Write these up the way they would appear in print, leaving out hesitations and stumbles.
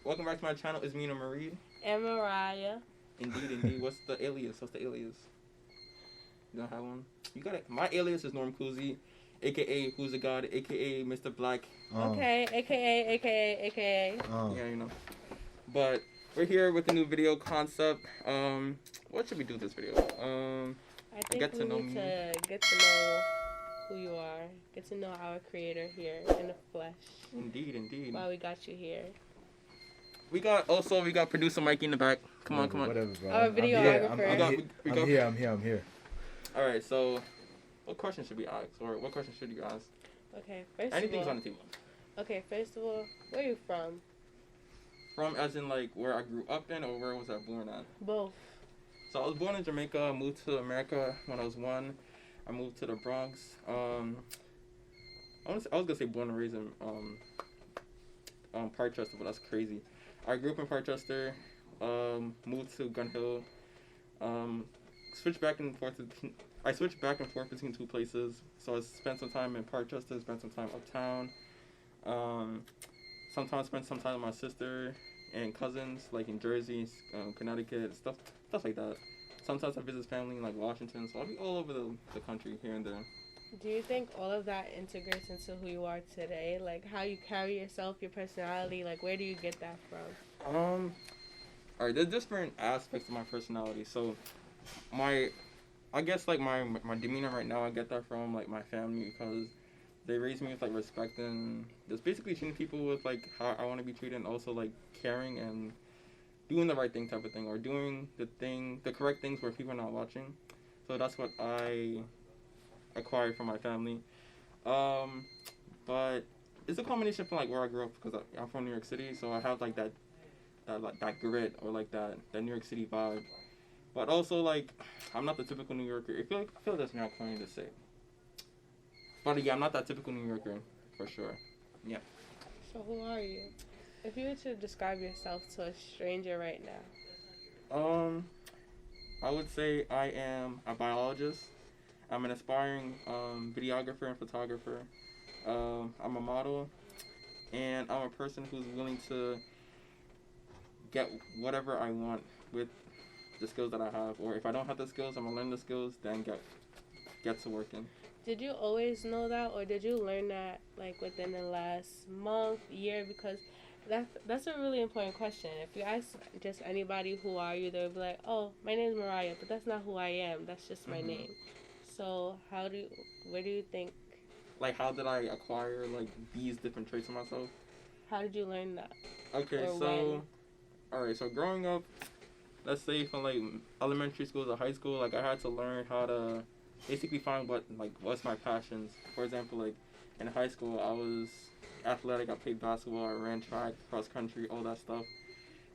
Welcome back to my channel. It's me and Reid. And Mariah. Indeed. What's the alias? You don't have one? You got it. My alias is Norm Kuzi, aka Who's the God, aka Mr. Black. Okay, aka. Yeah, you know. But we're here with a new video concept. What should we do this video? I think we need to get to know who you are. Get to know our creator here in the flesh. Indeed. Why we got you here. We got producer Mikey in the back. Come on. Whatever, bro. Our videographer. I'm here. All right. So, what question should we ask, or what question should you ask? Okay. Anything's on the table. Okay. First of all, where are you from? From as in like where I grew up in, or where was I born at? Both. So I was born in Jamaica. Moved to America when I was 1. I moved to the Bronx. I was gonna say born and raised in Parkchester, but that's crazy. I grew up in Parkchester. Moved to Gun Hill. Switched back and forth. I switched back and forth between 2 places. So I spent some time in Parkchester, spent some time uptown. Sometimes spent some time with my sister and cousins, like in Jersey, Connecticut, stuff like that. Sometimes I visit family in like Washington, so I'll be all over the country here and there. Do you think all of that integrates into who you are today? Like how you carry yourself, your personality, like where do you get that from? Alright, there's different aspects of my personality. So I guess like my demeanor right now, I get that from like my family because they raised me with like respect and just basically treating people with like how I want to be treated, and also like caring and doing the right thing type of thing, or doing the correct things where people are not watching. So that's what I acquired from my family. But it's a combination from like where I grew up, because I'm from New York City, so I have like that grit, or like that New York City vibe. But also like I'm not the typical New Yorker. I feel like that's not funny to say. But yeah, I'm not that typical New Yorker for sure. Yeah. So who are you? If you were to describe yourself to a stranger right now. I would say I am a biologist. I'm an aspiring videographer and photographer. I'm a model, and I'm a person who's willing to get whatever I want with the skills that I have. Or if I don't have the skills, I'm gonna learn the skills, then get to working. Did you always know that, or did you learn that like within the last month, year? Because that's a really important question. If you ask just anybody who are you, they'll be like, oh, my name is Mariah, but that's not who I am. That's just my name. So where do you think? Like, how did I acquire like these different traits of myself? How did you learn that? Okay, alright, so growing up, let's say from like elementary school to high school, like I had to learn how to basically find what's my passions. For example, like in high school, I was athletic. I played basketball, I ran track, cross country, all that stuff.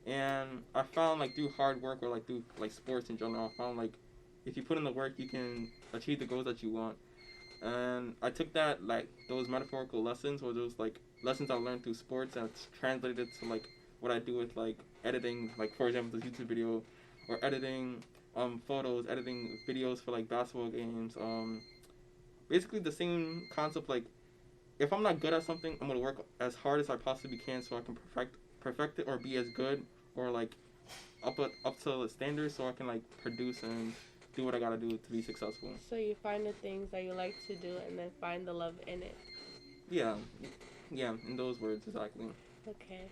And I found like through hard work, or like through like sports in general, I found like if you put in the work, you can achieve the goals that you want. And I took that, like those metaphorical lessons, or those like lessons I learned through sports, and translated to like what I do with like editing, like for example this YouTube video, or editing photos, editing videos for like basketball games. Basically the same concept. Like if I'm not good at something, I'm gonna work as hard as I possibly can so I can perfect it, or be as good, or like up to the standards, so I can like produce and do what I gotta do to be successful. So you find the things that you like to do, and then find the love in it. Yeah, in those words, exactly. Okay.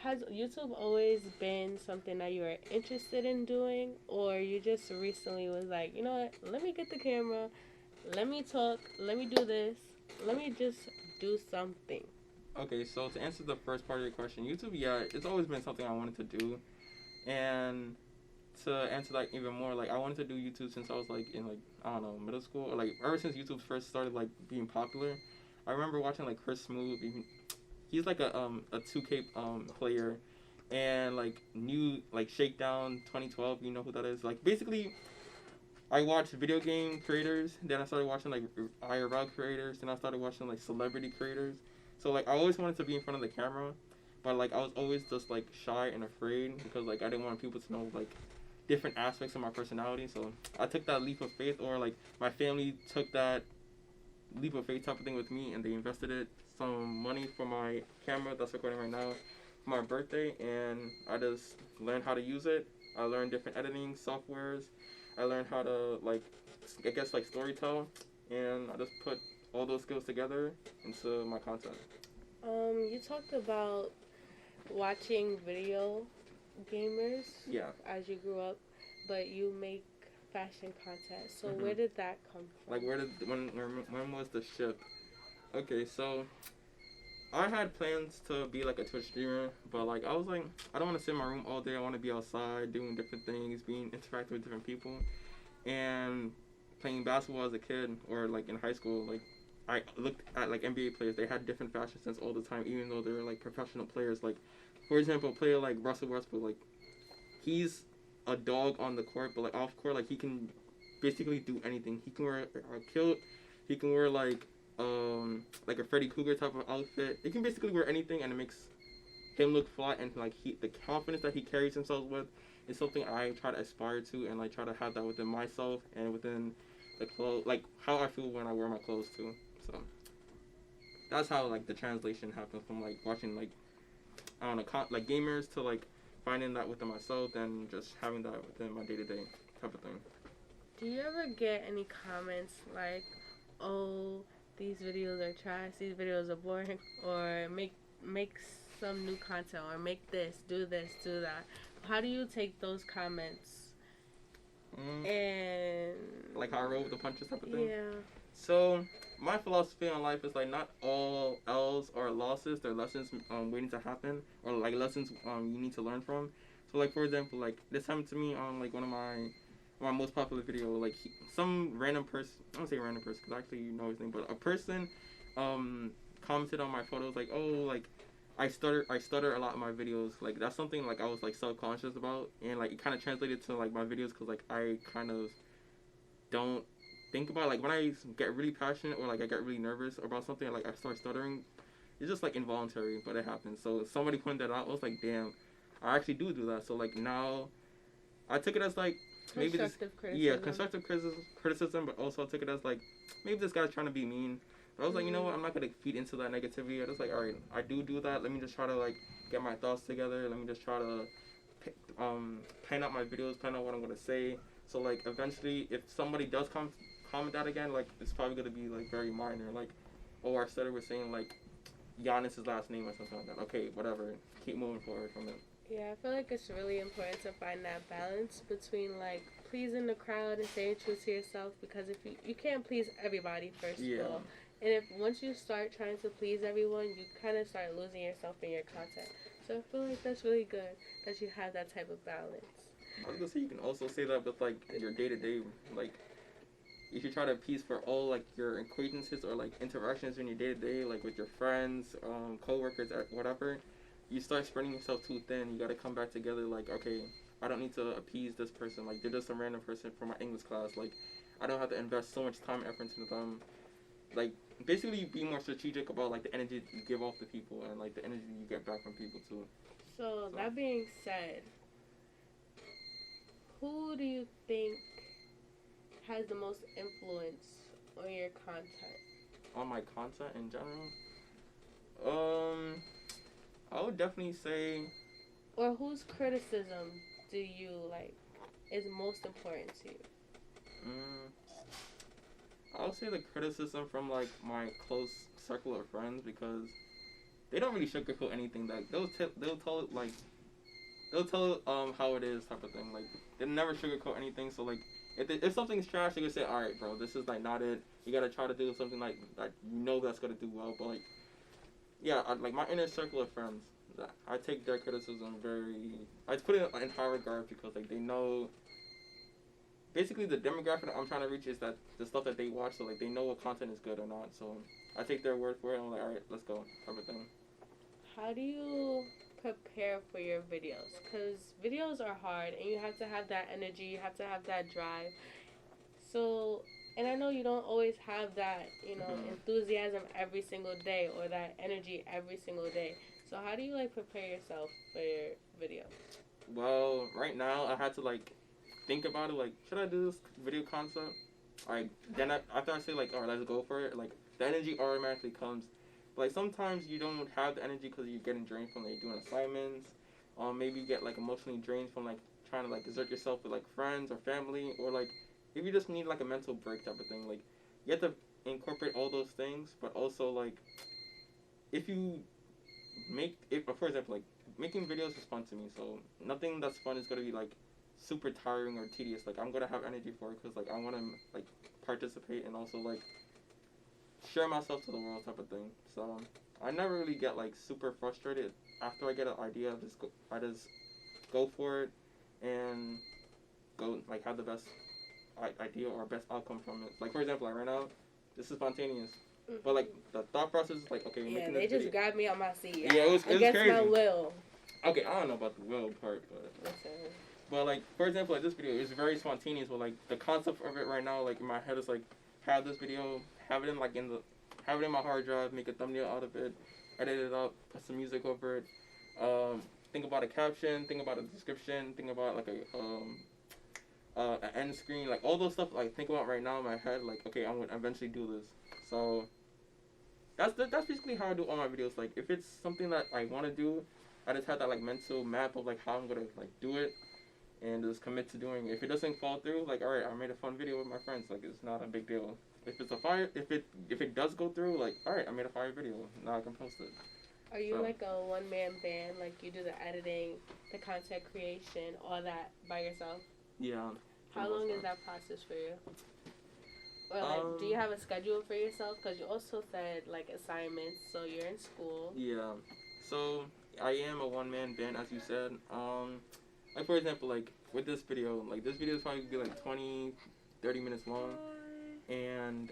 Has YouTube always been something that you were interested in doing, or you just recently was like, you know what, let me get the camera, let me talk, let me do this, let me just do something? Okay, so to answer the first part of your question, YouTube, yeah, it's always been something I wanted to do. And to answer that even more, like I wanted to do YouTube since I was like in like, I don't know, middle school, or like ever since YouTube first started like being popular. I remember watching like Chris Smoove. He's like a 2K player, and like new like Shakedown 2012. You know who that is? Like basically, I watched video game creators. Then I started watching like IRL creators. Then I started watching like celebrity creators. So like I always wanted to be in front of the camera, but like I was always just like shy and afraid, because like I didn't want people to know like different aspects of my personality. So I took that leap of faith, or like my family took that leap of faith type of thing with me, and they invested it some money for my camera that's recording right now for my birthday, and I just learned how to use it. I learned different editing softwares. I learned how to I guess storytell, and I just put all those skills together into my content. You talked about watching video gamers. Yeah. As you grew up, but you make fashion content. So Mm-hmm. where did that come from? Like when was the shift? Okay, so I had plans to be like a Twitch streamer, but like I was like, I don't want to sit in my room all day. I want to be outside doing different things, being interacting with different people, and playing basketball as a kid or like in high school. Like I looked at like NBA players. They had different fashion sense all the time, even though they were like professional players. Like for example, a player like Russell Westbrook, like he's a dog on the court, but like off court, like he can basically do anything. He can wear a kilt. He can wear like a Freddy Krueger type of outfit. He can basically wear anything, and it makes him look fly. And like the confidence that he carries himself with is something I try to aspire to, and like try to have that within myself and within the clothes, like how I feel when I wear my clothes too. So that's how like the translation happened from like watching like I don't know like gamers to like finding that within myself and just having that within my day-to-day type of thing. Do you ever get any comments like, oh, these videos are trash, these videos are boring, or make some new content, or make this, do that? How do you take those comments? And like how I roll with the punches type of thing? Yeah. So my philosophy on life is like not all L's are losses. They're lessons waiting to happen, or like lessons you need to learn from. So like for example, like this happened to me on like one of my most popular video. Like some random person, I don't say random person because actually you know his name, but a person commented on my photos like, oh, like I stutter a lot in my videos. Like that's something like I was like self-conscious about, and like it kind of translated to like my videos because like I kind of don't think about it. Like when I get really passionate or like I get really nervous about something, like I start stuttering. It's just like involuntary, but it happens. So somebody pointed that out. I was like, damn, I actually do that. So like now, I took it as like maybe constructive criticism, but also I took it as like maybe this guy's trying to be mean. But I was like, you know what, I'm not gonna feed into that negativity. I was like, all right, I do that. Let me just try to like get my thoughts together. Let me just try to plan out my videos, plan out what I'm gonna say. So like eventually, if somebody does comment that again, like it's probably gonna be like very minor. Like, oh, our stutter was saying like Giannis's last name or something like that. Okay, whatever. Keep moving forward from it. Yeah, I feel like it's really important to find that balance between like pleasing the crowd and staying true to yourself, because if you can't please everybody first of all, and if once you start trying to please everyone, you kind of start losing yourself in your content. So I feel like that's really good that you have that type of balance. I was gonna say you can also say that with like your day-to-day, like if you try to appease for all like your acquaintances or like interactions in your day-to-day, like with your friends, co-workers, whatever, you start spreading yourself too thin. You gotta come back together. Like, okay, I don't need to appease this person. Like, they're just some random person from my English class. Like, I don't have to invest so much time and effort into them. Like, basically, be more strategic about like the energy you give off to people and like the energy you get back from people too. So that being said, who do you think has the most influence on your content? On my content in general? I would definitely say... Or whose criticism do you like is most important to you? I would say the criticism from like my close circle of friends, because they don't really sugarcoat anything. That they'll tell how it is type of thing. Like they never sugarcoat anything. So like if something's trash, they can say, all right, bro, this is like not it. You gotta try to do something like that. You know that's gonna do well. But like yeah, like my inner circle of friends, I take their criticism I put it in high regard, because like they know. Basically, the demographic that I'm trying to reach is that the stuff that they watch, so like they know what content is good or not. So I take their word for it, and I'm like, all right, let's go, everything. How do you prepare for your videos? Because videos are hard, and you have to have that energy, you have to have that drive. So, and I know you don't always have that, enthusiasm every single day or that energy every single day. So how do you like prepare yourself for your video? Well, right now I had to like think about it, like, should I do this video concept? Like, then after I say like, all right, let's go for it, like the energy automatically comes. But, like, sometimes you don't have the energy because you're getting drained from, like, doing assignments. Maybe you get, like, emotionally drained from, like, trying to, like, exert yourself with, like, friends or family. Or, like, if you just need, like, a mental break type of thing. Like, you have to incorporate all those things. But also, like, if you for example, like, making videos is fun to me. So, nothing that's fun is going to be, like, super tiring or tedious. Like, I'm going to have energy for it because, like, I want to, like, participate and also, like, share myself to the world type of thing. So I never really get, like, super frustrated after I get an idea. I just go for it and go, like, have the best idea or best outcome from it. Like, for example, like, right now, this is spontaneous. Mm-hmm. But, like, the thought process is like, okay, you're making this video. Yeah, they just grabbed me on my seat. Yeah, it was against crazy. my will. Okay, I don't know about the will part, but listen. But, like, for example, like, this video is very spontaneous. But, like, the concept of it right now, like, in my head is, like, have this video, have it in my hard drive, make a thumbnail out of it, edit it up, put some music over it, think about a caption, think about a description, think about, like, an end screen, like, all those stuff, like, think about right now in my head, like, okay, I'm gonna eventually do this. So that's basically how I do all my videos. Like, if it's something that I want to do, I just have that, like, mental map of, like, how I'm gonna, like, do it and just commit to doing it. If it doesn't fall through, like, all right, I made a fun video with my friends, like, it's not a big deal. If it does go through, like, all right, I made a fire video, now I can post it. Are you like a one-man band? Like, you do the editing, the content creation, all that by yourself? Yeah. How long is that process for you? Or, like, do you have a schedule for yourself? Because you also said, like, assignments, so you're in school. Yeah. So, I am a one-man band, as you said. Like, for example, like, with this video is probably going to be, like, 20, 30 minutes long. And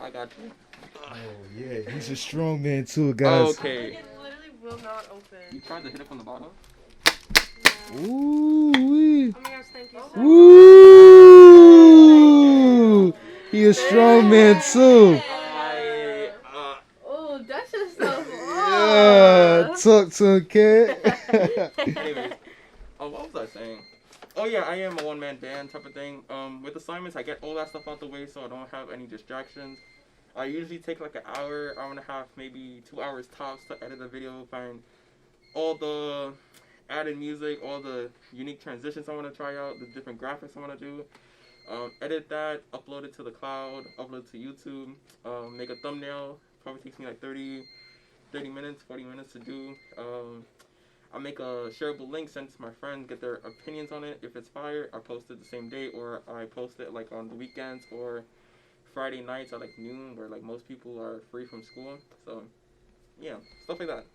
I got you. Oh, yeah. He's a strong man, too, guys. Okay. It literally will not open. You tried to hit it from the bottom? Yeah. Ooh. Oh, my gosh, thank you so much. Ooh. He a strong man, too. Oh, that's just so Yeah. Talk to him, kid. Anyways, what was I saying? Oh yeah, I am a one-man band type of thing. With assignments, I get all that stuff out the way so I don't have any distractions. I usually take like an hour and a half, maybe 2 hours tops to edit a video, find all the added music, all the unique transitions I want to try out, the different graphics I want to do. Edit that, upload it to the cloud, upload it to YouTube, make a thumbnail. Probably takes me like 30 minutes, 40 minutes to do. I make a shareable link, send it to my friends, get their opinions on it. If it's fire, I post it the same day, or I post it like on the weekends or Friday nights at like noon, where like most people are free from school. So, yeah, stuff like that.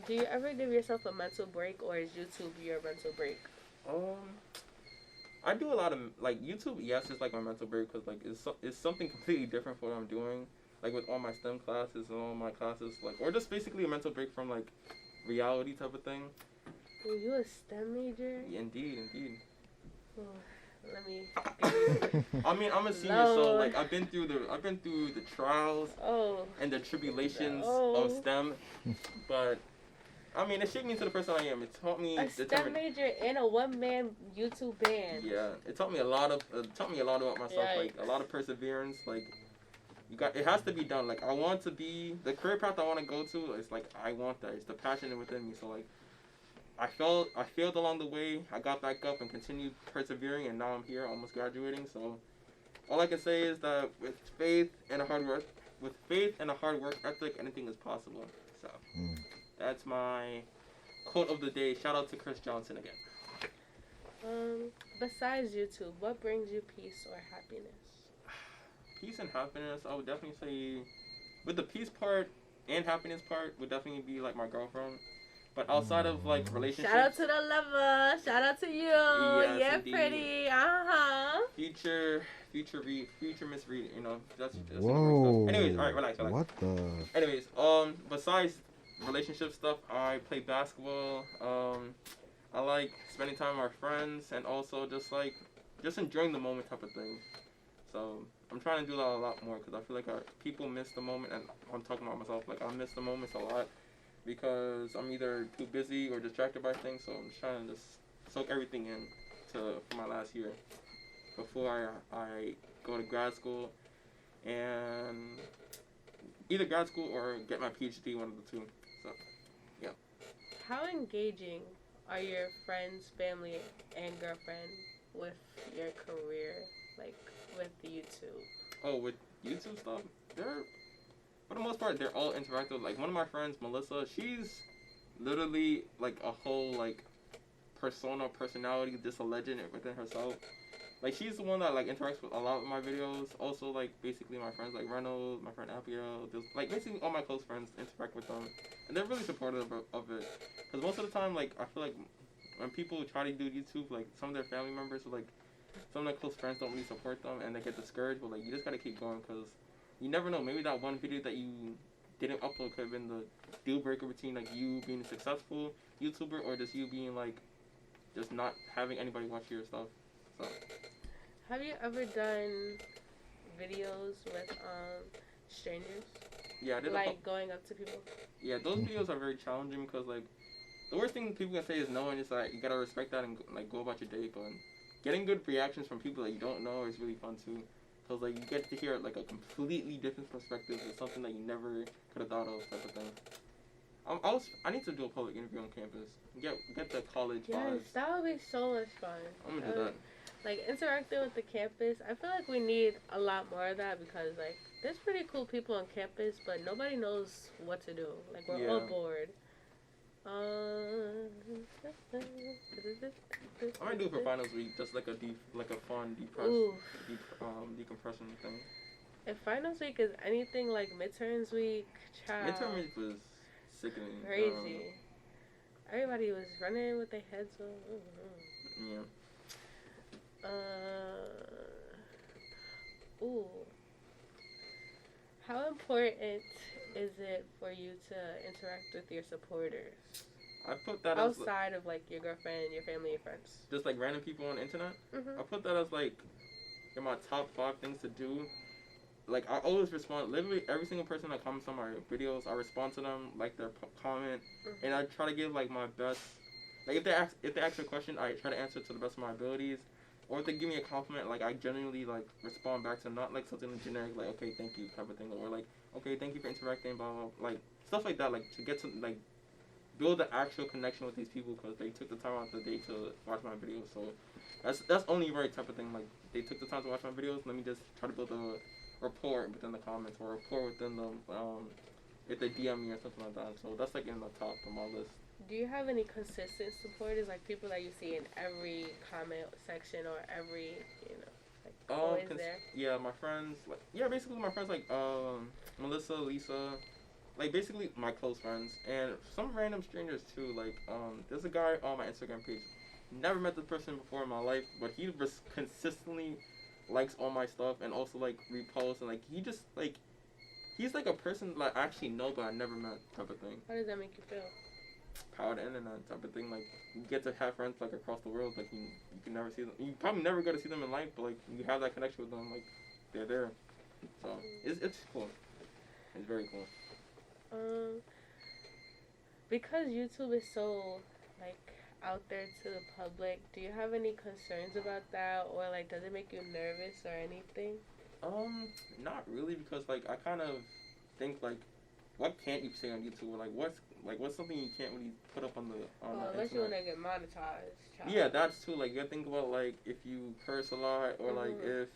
Do you ever give yourself a mental break, or is YouTube your mental break? I do a lot of like YouTube. Yes, it's like my mental break because like it's something completely different from what I'm doing. Like with all my STEM classes and all my classes, like, or just basically a mental break from like reality type of thing. Were you a STEM major? Yeah, indeed. Oh, let me. I mean, I'm a senior, so like I've been through the trials and the tribulations of STEM, but I mean, it shaped me into the person I am. It taught me a STEM major in a one-man YouTube band. Yeah, it taught me a lot about myself. Yikes. Like a lot of perseverance. Like it has to be done. Like I want to be the career path I want to go to. It's like I want that. It's the passion within me. So like I failed along the way. I got back up and continued persevering, and now I'm here, almost graduating. So all I can say is that with faith and a hard work ethic, anything is possible. So that's my quote of the day. Shout out to Chris Johnson again. Besides YouTube, what brings you peace or happiness? Peace and happiness, I would definitely say, with the peace part and happiness part, would definitely be like my girlfriend. But outside of like relationships, shout out to the lover. Shout out to you. Yes, yeah, indeed. Pretty. Future Miss Reid. You know, that's Whoa. Stuff. Anyways, all right, relax. What the? Anyways, besides relationship stuff, I play basketball. I like spending time with my friends and also just enjoying the moment type of thing. So I'm trying to do that a lot more because I feel like people miss the moment, and I'm talking about myself. Like I miss the moments a lot because I'm either too busy or distracted by things. So I'm just trying to just soak everything in for my last year before I go to grad school and either grad school or get my PhD, one of the two. So, yeah. How engaging are your friends, family, and girlfriend with your career, like with YouTube? Oh, with YouTube stuff, they're for the most part they're all interactive. Like one of my friends, Melissa, she's literally like a whole like personality, just a legend within herself. Like she's the one that like interacts with a lot of my videos. Also like basically my friends like Reynolds, my friend Abigail, just like basically all my close friends interact with them, and they're really supportive of it. Cause most of the time like I feel like when people try to do YouTube, like some of their family members or like some of their close friends don't really support them and they get discouraged. But like you just gotta keep going because you never know. Maybe that one video that you didn't upload could have been the deal breaker between like you being a successful YouTuber or just you being like just not having anybody watch your stuff. So. Have you ever done videos with strangers? Yeah, I did. Like going up to people. Yeah, those videos are very challenging because like the worst thing people can say is no, and it's like you gotta respect that and like go about your day. But getting good reactions from people that you don't know is really fun too, because like you get to hear like a completely different perspective of something that you never could have thought of, type of thing. I need to do a public interview on campus. Get the college vibes. Yes, that would be so much fun. I'm gonna do that. Like interacting with the campus, I feel like we need a lot more of that because like there's pretty cool people on campus, but nobody knows what to do. Like we're all bored. I might do it for finals week, just like a fun decompression thing. If finals week is anything like midterms week, child. Midterm week was sickening. Crazy. Everybody was running with their heads on. Yeah. How important is it for you to interact with your supporters? I put that outside of like your girlfriend, your family, your friends. Just like random people on the internet. Mm-hmm. I put that as like in my top 5 things to do. Like I always respond. Literally every single person that comments on my videos, I respond to them, like their comment, and I try to give like my best. Like if they ask a question, I try to answer to the best of my abilities. Or if they give me a compliment, like I genuinely like respond back to them, not like something generic like okay thank you type of thing, or like okay thank you for interacting, blah blah, like stuff like that, like to get to like build an actual connection with these people because they took the time out of the day to watch my videos. So that's only right type of thing. Like they took the time to watch my videos. Let me just try to build a rapport within the comments or rapport within the if they DM me or something like that. So that's like in the top of my list. Do you have any consistent supporters, like people that you see in every comment section or every, like always there? Yeah, my friends, basically my friends like Melissa, Lisa, like basically my close friends and some random strangers too. Like there's a guy on my Instagram page. Never met the person before in my life, but he just consistently likes all my stuff and also like reposts and like he just like he's like a person that I actually know but I never met type of thing. How does that make you feel? Power of the internet type of thing. Like you get to have friends like across the world. Like you can never see them. You probably never go to see them in life, but like you have that connection with them. Like they're there. So it's cool. It's very cool. Because YouTube is so like out there to the public, do you have any concerns about that, or like does it make you nervous or anything? Not really, because like I kind of think like what can't you say on YouTube, or what's something you can't really put up on the unless you want to get monetized. Child. Yeah, that's true. Like you gotta think about like if you curse a lot or like if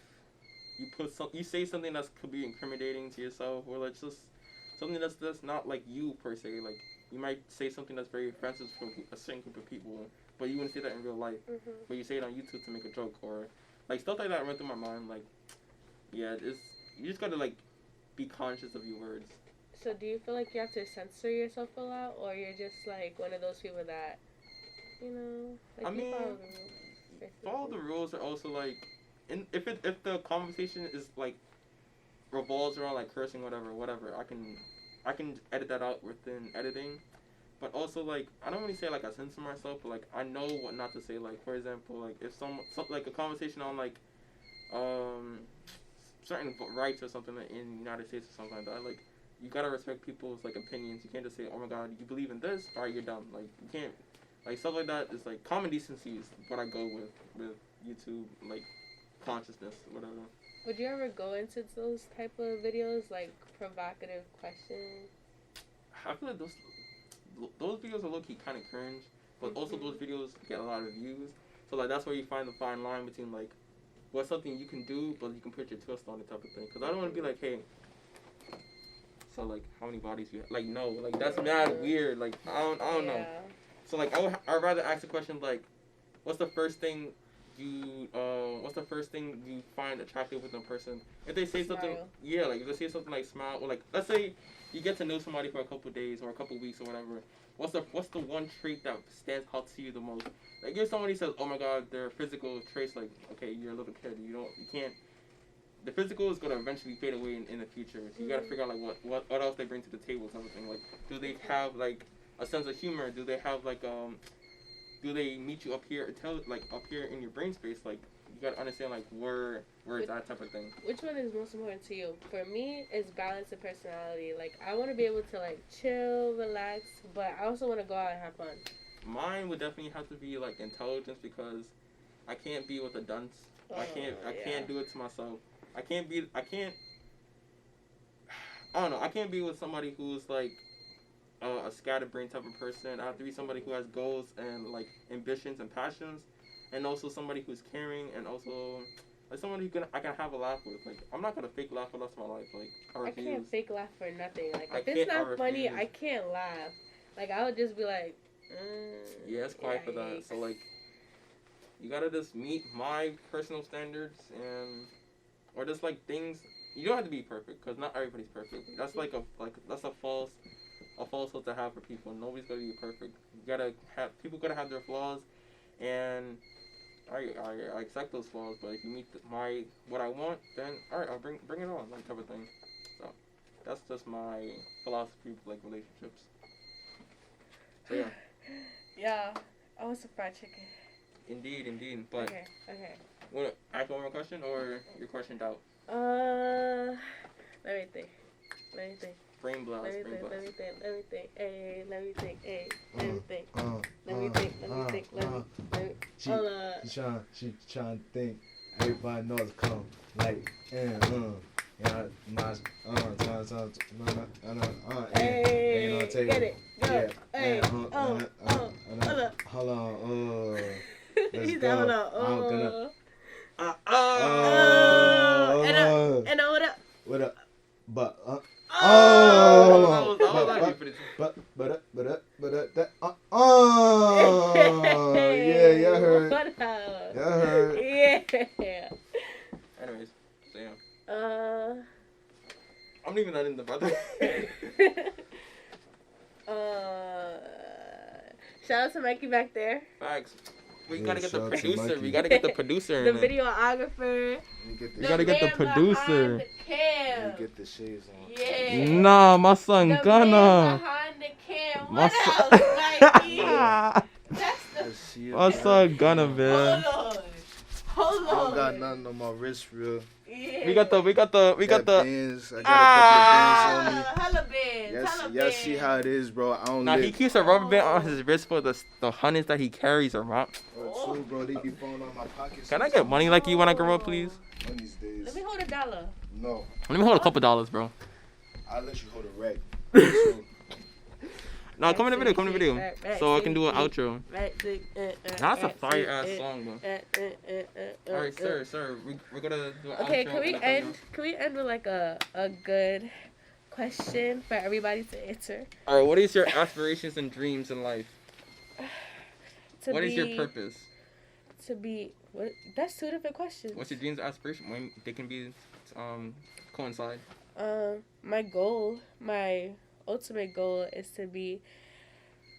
you say something that could be incriminating to yourself, or like just something that's not like you per se. Like you might say something that's very offensive for a certain group of people, but you wouldn't say that in real life. But you say it on YouTube to make a joke, or like stuff like that run through my mind. Like yeah, you just gotta like be conscious of your words. So do you feel like you have to censor yourself a lot, or you're just like one of those people that, like I mean, follow the rules? Follow the rules are also like, if the conversation is like revolves around like cursing, whatever, I can edit that out within editing, but also like I don't really say like I censor myself, but like I know what not to say. Like for example, like if like a conversation on like certain rights or something in the United States or something like that, like. You gotta respect people's like opinions. You can't just say, "Oh my God, you believe in this? Alright, you're dumb." Like you can't, like stuff like that. Is like common decency is what I go with YouTube, like consciousness, whatever. Would you ever go into those type of videos, like provocative questions. I feel like those videos are low key kind of cringe, but also those videos get a lot of views. So like that's where you find the fine line between like what's something you can do, but you can put your twist on it type of thing. Because I don't want to be like, hey, so like how many bodies you have? Like no, like that's mad weird. Like I don't know. So like I'd rather ask the question like, what's the first thing you find attractive with a person? If they say something, yeah, like if they say something like smile, or like let's say you get to know somebody for a couple of days or a couple of weeks or whatever. What's the one trait that stands out to you the most? Like if somebody says, oh my god, their physical traits, like okay, you're a little kid, you can't. The physical is gonna eventually fade away in the future. So you gotta figure out like what else they bring to the table, type of thing. Like do they have like a sense of humor? Do they have like do they meet you up here up here in your brain space? Like you gotta understand like where is that type of thing. Which one is most important to you? For me, it's balance of personality. Like I want to be able to like chill, relax, but I also want to go out and have fun. Mine would definitely have to be like intelligence because I can't be with a dunce. I can't do it to myself. I don't know. I can't be with somebody who's like a scatterbrain type of person. I have to be somebody who has goals and like ambitions and passions, and also somebody who's caring and also like somebody I can have a laugh with. Like I'm not gonna fake laugh for the rest of my life. Like I can't fake laugh for nothing. Like if it's not funny, I can't laugh. Like I would just be like. Yeah, it's quiet for that. So like, you gotta just meet my personal standards or just like things. You don't have to be perfect because not everybody's perfect. That's that's a falsehood to have for people. Nobody's gonna be perfect. People gotta have their flaws, and I accept those flaws. But if you meet what I want, then alright, I'll bring it on, like type of thing. So that's just my philosophy of like relationships. So yeah. Yeah, I want some fried chicken. Indeed. But okay. Want to ask one more question or your questioned out? Let me think. Brain blast. Let me think. Hey, let me think. She trying to think. Everybody knows to come. Like, get it. Go. Hey, hold on. Let's He's go. hold on. And what up? What up? But yeah, y'all heard. Y'all heard. Yeah. Anyways, so yeah. I'm leaving that in the brother. Shout out to Mikey back there. Facts. We gotta get the producer. We gotta get the producer. The videographer. We gotta get the producer. The cam. Get the shades on. Yeah. Nah, my son gonna. Behind the cam. What else, Mikey? That's my son gonna, man. Hold on. I don't got nothing on my wrist, real. Yeah. We got the. Bands. I got a couple of bands on me. Hella bands. Y'all see how it is, bro. I don't. Nah, he keeps a rubber band on his wrist for the hundreds that he carries around. True, bro. They be falling on my pockets. Can I get money like you when I grow up, please? One of these days. Let me hold $1. No. Let me hold a couple dollars, bro. I'll let you hold a rack. No, come in the video. So I can do an outro. That's a fire ass song, bro. Alright, sir. We're gonna do an outro. Okay, can we end with like a good question for everybody to answer? Alright, what is your aspirations and dreams in life? What is your purpose? That's two different questions. What's your dreams and aspirations? When they can be coincide. My ultimate goal is to be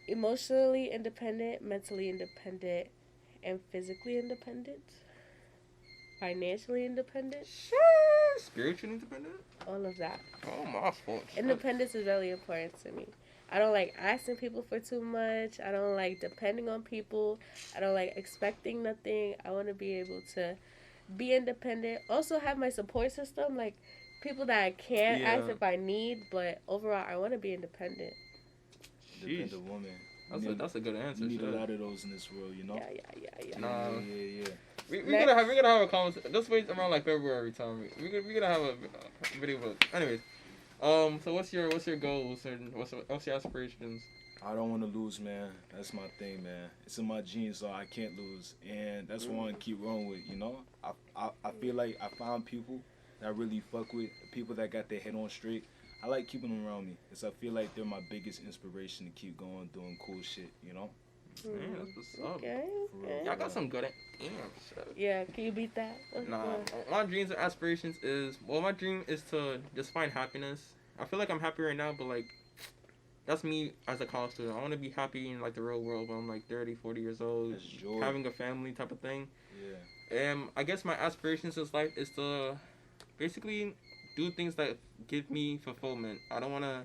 emotionally independent, mentally independent, and physically independent. Financially independent. Spiritually independent? All of that. Oh, my fault. Independence is really important to me. I don't like asking people for too much. I don't like depending on people. I don't like expecting nothing. I want to be able to be independent. Also have my support system, like people that I can ask if I need, but overall I want to be independent. Independent woman. That's a good answer. You need a lot of those in this world, you know? Yeah. Nah. Yeah. We're gonna have a conversation. Let's wait around like February time. We're gonna have a video. But anyways, So what's your goals and what's your aspirations? I don't want to lose, man. That's my thing, man. It's in my genes, so I can't lose, and that's what I want to keep rolling with. You know, I feel like I found people that I really fuck with, people that got their head on straight. I like keeping them around me, because I feel like they're my biggest inspiration to keep going, doing cool shit. You know. Man, that's what's up. Okay. Y'all got some good. Damn. Shit. Yeah, can you beat that? Nah, my dreams and aspirations is my dream is to just find happiness. I feel like I'm happy right now, but like that's me as a college student. I want to be happy in like the real world when I'm like 30, 40 years old, having a family type of thing. Yeah. And I guess my aspirations in life is to basically do things that give me fulfillment. I don't want to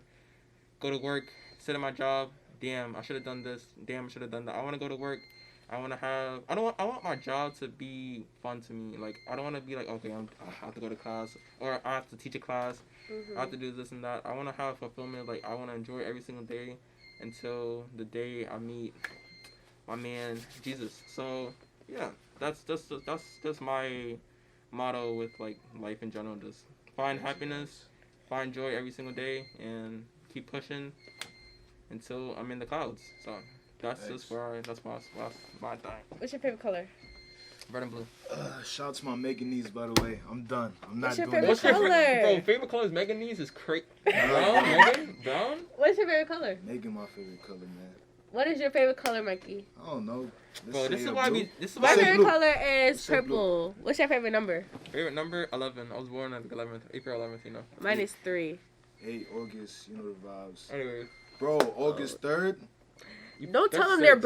go to work, sit at my job. Damn, I should have done this. Damn, I should have done that. I want to go to work. I want my job to be fun to me. Like, I don't want to be like, okay, I have to go to class, or I have to teach a class. I have to do this and that. I want to have fulfillment. Like, I want to enjoy every single day until the day I meet my man, Jesus. So, yeah, that's just my motto with, like, life in general. Just find happiness, find joy every single day, and keep pushing until I'm in the clouds. So that's just where that's my thing. What's your favorite color? Red and blue. Shout out to my Meganese, by the way. I'm done. I'm not What's your doing favorite that. color? Bro, favorite color is Meganese is crazy. Brown, Megan? Brown? What's your favorite color? Megan, my favorite color, man. What is your favorite color, Mikey? I don't know. Bro, this is why My favorite blue. color is Say blue. purple. What's your favorite number? Favorite number 11. I was born on the 11th, April 11th. You know. Mine is 3. 8 August, you know the vibes. Anyway, Bro, August 3rd. Don't tell them their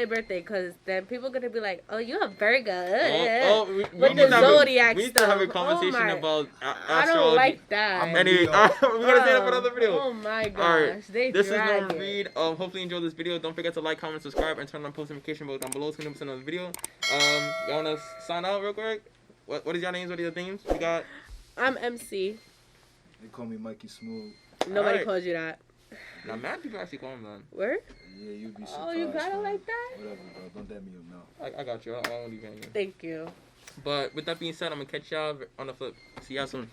birthday, cause then people gonna be like, "Oh, you have Virgo." we With need the to have zodiac we need to have a stuff. conversation Oh my- about I astrology. don't like that. Anyway, we're gonna say that for another video. Oh my gosh, Alright, they This is drag Norman it. Reid. Hopefully you enjoyed this video. Don't forget to like, comment, subscribe, and turn on post notification bell down below so you don't miss another video. Y'all wanna sign out real quick? What is your names? What are your themes? We got. I'm MC. They call me Mikey Smooth. Nobody Alright. calls you that. Now, mad people actually call him that. Where? Yeah, you'd be surprised. Oh, you got it man. like that? Whatever, bro. Don't dab me up now. I got you. I won't leave you hanging. Thank you. But with that being said, I'm gonna catch y'all on the flip. See y'all soon.